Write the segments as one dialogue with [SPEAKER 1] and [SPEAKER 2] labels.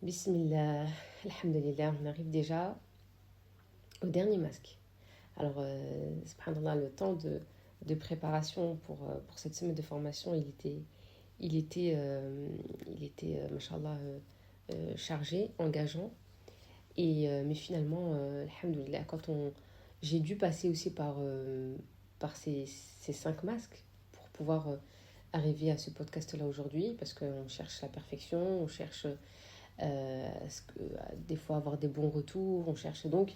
[SPEAKER 1] Bismillah, alhamdulillah, on arrive déjà au dernier masque. Alors, subhanallah, le temps de préparation pour cette semaine de formation, mashallah, chargé, engageant. Mais finalement, alhamdulillah, j'ai dû passer aussi par ces 5 masques pour pouvoir arriver à ce podcast-là aujourd'hui, parce qu'on cherche la perfection, on cherche des fois avoir des bons retours, on cherche donc,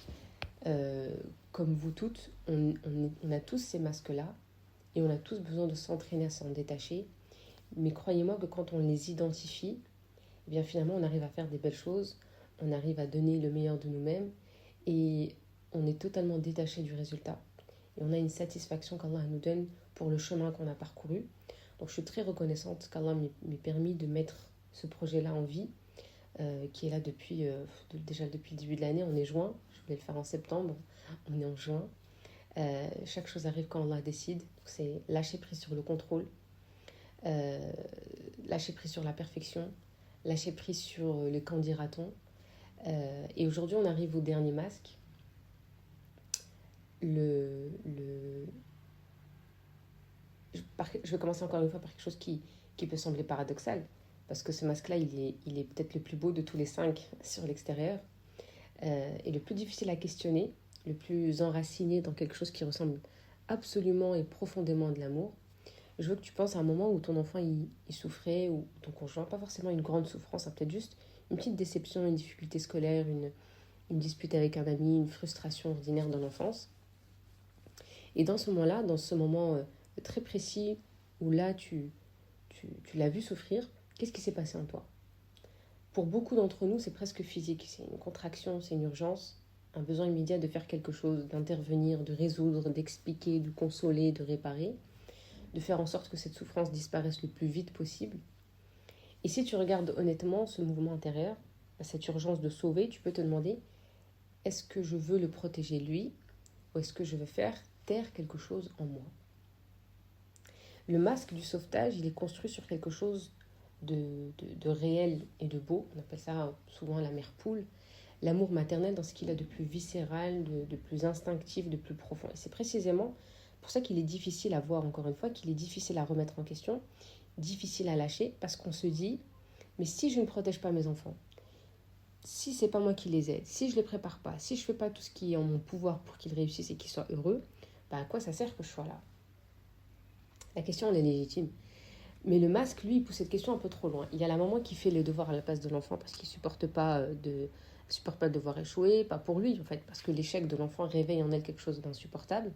[SPEAKER 1] euh, comme vous toutes, on a tous ces masques-là et on a tous besoin de s'entraîner à s'en détacher. Mais croyez-moi que quand on les identifie, eh bien finalement on arrive à faire des belles choses, on arrive à donner le meilleur de nous-mêmes et on est totalement détaché du résultat. Et on a une satisfaction qu'Allah nous donne pour le chemin qu'on a parcouru. Donc je suis très reconnaissante qu'Allah m'ait permis de mettre ce projet-là en vie, qui est là déjà depuis le début de l'année. On est juin, je voulais le faire en septembre, on est en juin. Chaque chose arrive quand Allah décide. Donc c'est lâcher prise sur le contrôle, euh, lâcher prise sur la perfection, lâcher prise sur le quand dira-t-on. Et aujourd'hui, on arrive au dernier masque. Le, le... Je vais commencer encore une fois par quelque chose qui peut sembler paradoxal, parce que ce masque-là, il est peut-être le plus beau de tous les 5 sur l'extérieur, et le plus difficile à questionner, le plus enraciné dans quelque chose qui ressemble absolument et profondément à de l'amour. Je veux que tu penses à un moment où ton enfant il souffrait, ou ton conjoint, pas forcément une grande souffrance, hein, peut-être juste une petite déception, une difficulté scolaire, une dispute avec un ami, une frustration ordinaire dans l'enfance. Et dans ce moment-là, dans ce moment très précis où là tu l'as vu souffrir, qu'est-ce qui s'est passé en toi? Pour beaucoup d'entre nous, c'est presque physique. C'est une contraction, c'est une urgence, un besoin immédiat de faire quelque chose, d'intervenir, de résoudre, d'expliquer, de consoler, de réparer, de faire en sorte que cette souffrance disparaisse le plus vite possible. Et si tu regardes honnêtement ce mouvement intérieur, cette urgence de sauver, tu peux te demander, est-ce que je veux le protéger lui, ou est-ce que je veux faire taire quelque chose en moi? Le masque du sauvetage, il est construit sur quelque chose de réel et de beau. On appelle ça souvent la mère poule. L'amour maternel dans ce qu'il a de plus viscéral, de plus instinctif, de plus profond. Et c'est précisément pour ça qu'il est difficile à voir, encore une fois, qu'il est difficile à remettre en question, difficile à lâcher, parce qu'on se dit, mais si je ne protège pas mes enfants, si c'est pas moi qui les aide, si je les prépare pas, si je fais pas tout ce qui est en mon pouvoir pour qu'ils réussissent et qu'ils soient heureux, à quoi ça sert que je sois là? La question, elle est légitime. Mais le masque, lui, il pousse cette question un peu trop loin. Il y a la maman qui fait les devoirs à la place de l'enfant parce qu'il supporte pas de devoir échouer, pas pour lui en fait, parce que l'échec de l'enfant réveille en elle quelque chose d'insupportable.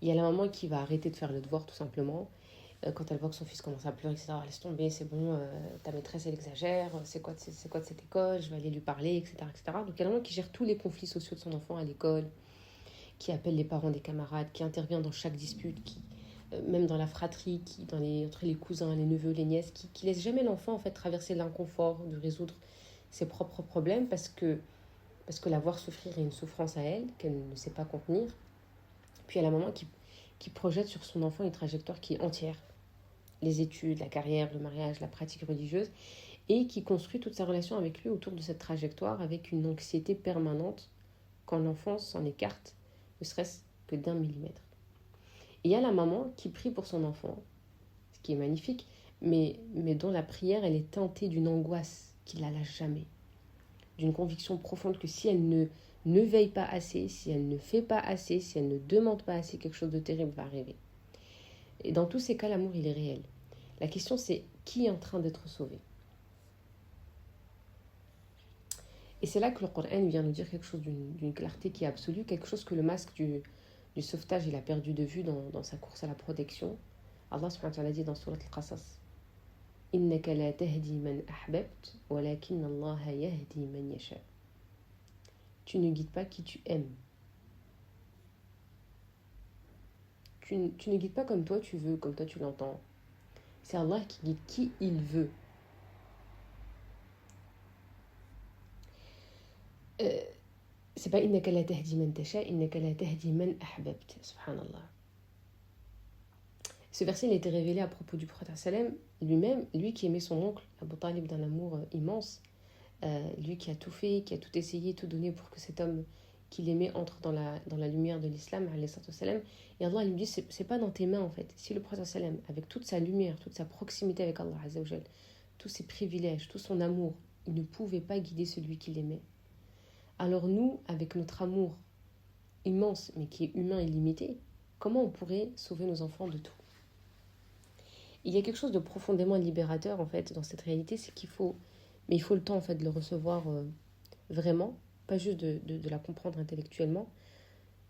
[SPEAKER 1] Il y a la maman qui va arrêter de faire le devoir tout simplement, quand elle voit que son fils commence à pleurer, etc. Laisse tomber, c'est bon, ta maîtresse elle exagère, c'est quoi de cette école, je vais aller lui parler, etc., etc. Donc il y a la maman qui gère tous les conflits sociaux de son enfant à l'école, qui appelle les parents des camarades, qui intervient dans chaque dispute, même dans la fratrie, entre les cousins, les neveux, les nièces, qui laisse jamais l'enfant en fait traverser l'inconfort de résoudre ses propres problèmes parce que la voir souffrir est une souffrance à elle qu'elle ne sait pas contenir. Puis il y a la maman qui projette sur son enfant une trajectoire qui est entière, les études, la carrière, le mariage, la pratique religieuse, et qui construit toute sa relation avec lui autour de cette trajectoire avec une anxiété permanente quand l'enfant s'en écarte, ne serait-ce que d'1 millimètre. Et il y a la maman qui prie pour son enfant, ce qui est magnifique, mais dont la prière, elle est teintée d'une angoisse qui ne la lâche jamais, d'une conviction profonde que si elle ne veille pas assez, si elle ne fait pas assez, si elle ne demande pas assez, quelque chose de terrible va arriver. Et dans tous ces cas, l'amour, il est réel. La question, c'est qui est en train d'être sauvé? Et c'est là que le Coran vient nous dire quelque chose d'une clarté qui est absolue, quelque chose que le masque du sauvetage, il a perdu de vue dans sa course à la protection. Allah subhanahu wa ta'ala dit dans Surat Al-Qasas, إنك لا تهدي من أحببت ولكن الله يهدي من يشاء. Tu ne guides pas qui tu aimes. Tu ne guides pas comme toi tu veux, comme toi tu l'entends. C'est Allah qui guide qui il veut. Euh, c'est pas إنك لا تهدي من تشاء, إنك لا تهدي من أحببت. Subhanallah. Ce verset il a été révélé à propos du prophète sallam lui-même, lui qui aimait son oncle Abu Talib d'un amour immense. lui qui a tout fait, qui a tout essayé, tout donné pour que cet homme qu'il aimait entre dans la lumière de l'islam, alayhi salatu wassalam. Et Allah lui dit, c'est pas dans tes mains en fait. Si le prophète sallam, avec toute sa lumière, toute sa proximité avec Allah azza wa jal, tous ses privilèges, tout son amour, il ne pouvait pas guider celui qu'il aimait. Alors nous, avec notre amour immense, mais qui est humain et limité, comment on pourrait sauver nos enfants de tout? Il y a quelque chose de profondément libérateur en fait dans cette réalité, c'est qu'il faut, mais il faut le temps en fait de le recevoir vraiment, pas juste de la comprendre intellectuellement,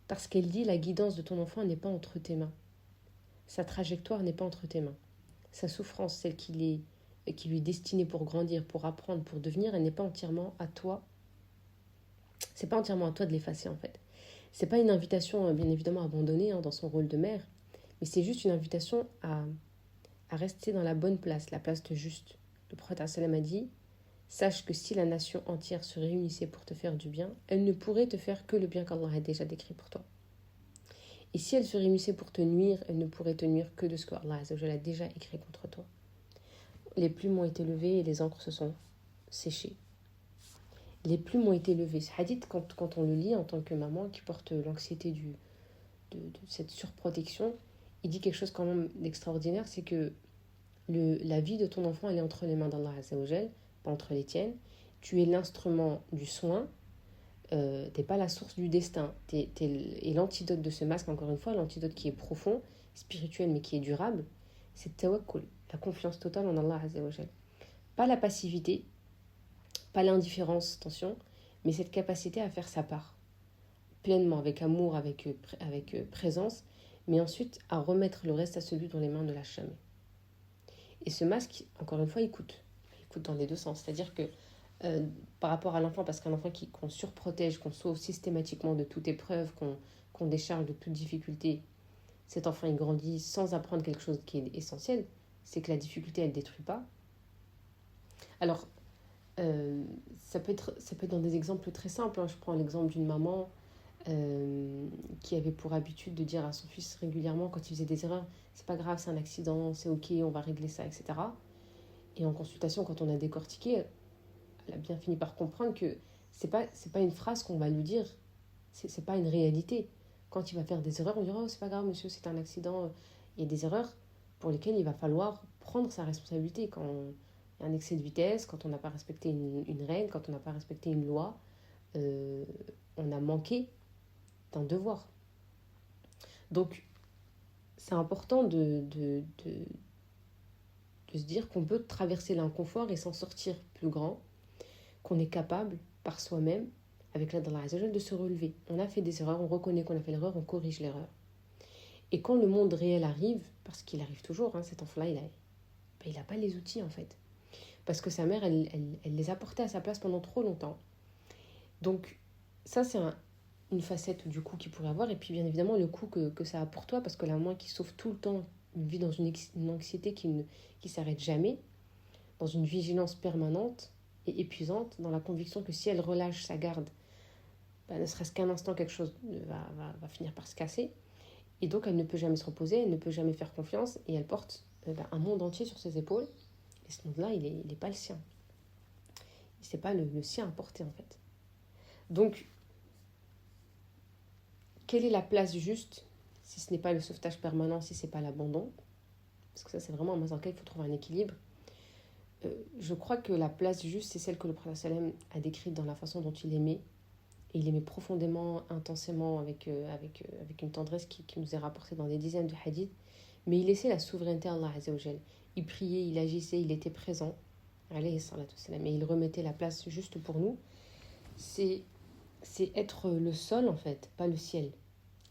[SPEAKER 1] parce qu'elle dit la guidance de ton enfant n'est pas entre tes mains, sa trajectoire n'est pas entre tes mains, sa souffrance, celle qui lui est destinée pour grandir, pour apprendre, pour devenir, elle n'est pas entièrement à toi. C'est pas entièrement à toi de l'effacer en fait. C'est pas une invitation bien évidemment abandonnée dans son rôle de mère, mais c'est juste une invitation à rester dans la bonne place, la place de juste. Le prophète sallam a dit, sache que si la nation entière se réunissait pour te faire du bien, elle ne pourrait te faire que le bien qu'Allah a déjà décrit pour toi. Et si elle se réunissait pour te nuire, elle ne pourrait te nuire que de ce que Allah a déjà écrit contre toi. Les plumes ont été levées et les encres se sont séchées. Les plumes ont été levées. Ce hadith, quand on le lit en tant que maman qui porte l'anxiété de cette surprotection, il dit quelque chose quand même d'extraordinaire, c'est que la vie de ton enfant, elle est entre les mains d'Allah azza wa jal, pas entre les tiennes. Tu es l'instrument du soin, t'es pas la source du destin. Et l'antidote de ce masque, encore une fois, l'antidote qui est profond, spirituel, mais qui est durable, c'est tawakkul, la confiance totale en Allah azza wa jal. Pas la passivité, pas l'indifférence, attention, mais cette capacité à faire sa part, pleinement, avec amour, avec présence, mais ensuite à remettre le reste à celui dont les mains ne lâchent jamais. Et ce masque, encore une fois, il coûte dans les deux sens. C'est-à-dire que par rapport à l'enfant, parce qu'un enfant qu'on surprotège, qu'on sauve systématiquement de toute épreuve, qu'on décharge de toute difficulté, cet enfant il grandit sans apprendre quelque chose qui est essentiel, c'est que la difficulté elle ne détruit pas. Alors, ça peut être dans des exemples très simples. Je prends l'exemple d'une maman qui avait pour habitude de dire à son fils régulièrement quand il faisait des erreurs, c'est pas grave, c'est un accident, c'est ok, on va régler ça, etc. Et en consultation, quand on a décortiqué, elle a bien fini par comprendre que c'est pas une phrase qu'on va lui dire, c'est pas une réalité. Quand il va faire des erreurs, on dira oh, c'est pas grave monsieur, c'est un accident. Il y a des erreurs pour lesquelles il va falloir prendre sa responsabilité. Quand il y a un excès de vitesse, quand on n'a pas respecté une règle, quand on n'a pas respecté une loi, on a manqué d'un devoir. Donc c'est important de se dire qu'on peut traverser l'inconfort et s'en sortir plus grand, qu'on est capable par soi-même, avec l'aide d'Allah Azza wa Jal, de se relever. On a fait des erreurs, on reconnaît qu'on a fait l'erreur, on corrige l'erreur. Et quand le monde réel arrive, parce qu'il arrive toujours, cet enfant-là, il n'a pas les outils en fait. Parce que sa mère, elle les a portés à sa place pendant trop longtemps. Donc ça, c'est une facette du coup qu'il pourrait avoir. Et puis bien évidemment, le coup que ça a pour toi, parce que la maman qui sauve tout le temps, vit dans une anxiété qui ne s'arrête jamais, dans une vigilance permanente et épuisante, dans la conviction que si elle relâche sa garde, ne serait-ce qu'un instant, quelque chose va finir par se casser. Et donc, elle ne peut jamais se reposer, elle ne peut jamais faire confiance, et elle porte un monde entier sur ses épaules. Et ce monde-là, il n'est pas le sien. C'est pas le sien à porter, en fait. Donc, quelle est la place juste, si ce n'est pas le sauvetage permanent, si ce n'est pas l'abandon? Parce que ça, c'est vraiment un masque dans lequel il faut trouver un équilibre. Je crois que la place juste, c'est celle que le prophète sallam a décrite dans la façon dont il aimait. Et il aimait profondément, intensément, avec une tendresse qui nous est rapportée dans des dizaines de hadiths. Mais il laissait la souveraineté à Allah Azza wa Jal. Il priait, il agissait, il était présent. Alayhi salatu wassalam. Et il remettait la place juste pour nous. C'est être le sol, en fait, pas le ciel.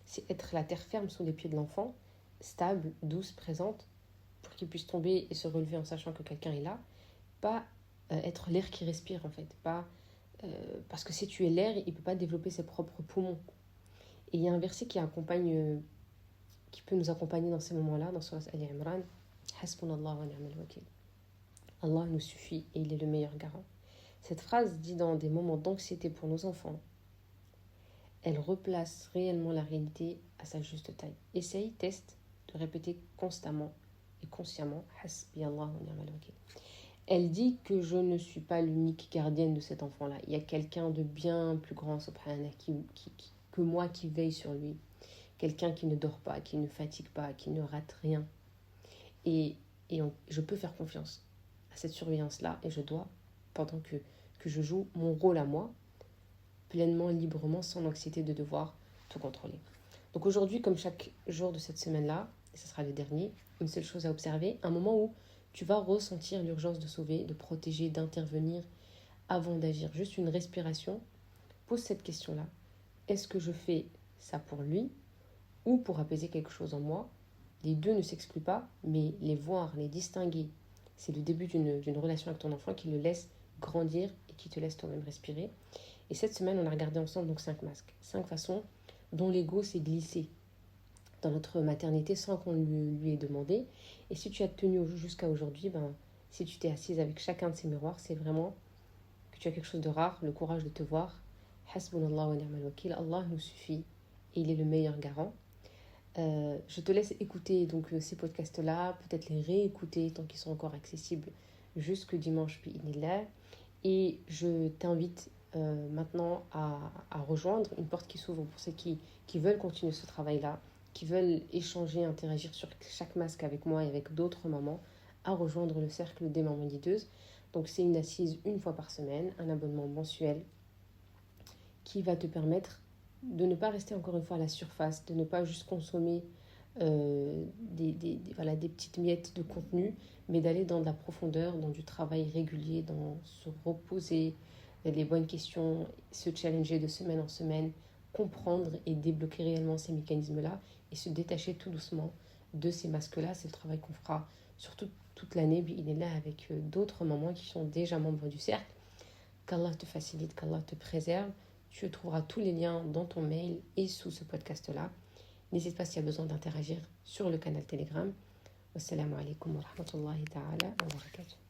[SPEAKER 1] C'est être la terre ferme sous les pieds de l'enfant, stable, douce, présente, pour qu'il puisse tomber et se relever en sachant que quelqu'un est là. Pas être l'air qui respire, en fait. Pas... parce que si tu es l'air, il ne peut pas développer ses propres poumons. Et il y a un verset qui peut nous accompagner dans ces moments-là, dans Surat Ali Imran. Hasbunallah wa ni'mal wakil. Allah nous suffit et il est le meilleur garant. Cette phrase dit dans des moments d'anxiété pour nos enfants, elle replace réellement la réalité à sa juste taille. Essaye, teste de répéter constamment et consciemment Hasbi Allah wa ni'mal wakil. Elle dit que je ne suis pas l'unique gardienne de cet enfant-là. Il y a quelqu'un de bien plus grand, subhanallah, que moi qui veille sur lui. Quelqu'un qui ne dort pas, qui ne fatigue pas, qui ne rate rien. Et, je peux faire confiance à cette surveillance-là et je dois, pendant que je joue mon rôle à moi, pleinement, librement, sans anxiété de devoir tout contrôler. Donc aujourd'hui, comme chaque jour de cette semaine-là, et ce sera le dernier, une seule chose à observer, un moment où tu vas ressentir l'urgence de sauver, de protéger, d'intervenir avant d'agir. Juste une respiration. Pose cette question-là. Est-ce que je fais ça pour lui ou pour apaiser quelque chose en moi? Les deux ne s'excluent pas, mais les voir, les distinguer, c'est le début d'une relation avec ton enfant qui le laisse grandir et qui te laisse toi-même respirer. Et cette semaine, on a regardé ensemble donc 5 masques, 5 façons dont l'ego s'est glissé dans notre maternité sans qu'on lui ait demandé. Et si tu as tenu jusqu'à aujourd'hui, si tu t'es assise avec chacun de ces miroirs, c'est vraiment que tu as quelque chose de rare, le courage de te voir. Hasbunallah wa ni'mal wakil, Allah nous suffit et il est le meilleur garant. Je te laisse écouter donc ces podcasts-là, peut-être les réécouter tant qu'ils sont encore accessibles jusque dimanche, bi'idhnillah. Et je t'invite maintenant à rejoindre une porte qui s'ouvre pour ceux qui veulent continuer ce travail-là, qui veulent échanger, interagir sur chaque masque avec moi et avec d'autres mamans, à rejoindre le cercle des mamans guideuses. Donc c'est une assise une fois par semaine, un abonnement mensuel qui va te permettre de ne pas rester encore une fois à la surface, de ne pas juste consommer des petites miettes de contenu, mais d'aller dans de la profondeur, dans du travail régulier, dans se reposer les bonnes questions, se challenger de semaine en semaine, comprendre et débloquer réellement ces mécanismes-là et se détacher tout doucement de ces masques-là. C'est le travail qu'on fera surtout toute l'année. Il est là avec d'autres mamans qui sont déjà membres du cercle. Qu'Allah te facilite, qu'Allah te préserve. Tu trouveras tous les liens dans ton mail et sous ce podcast-là. N'hésite pas s'il y a besoin d'interagir sur le canal Telegram. Wassalamu alaikum wa rahmatullahi ta'ala wa barakatuh.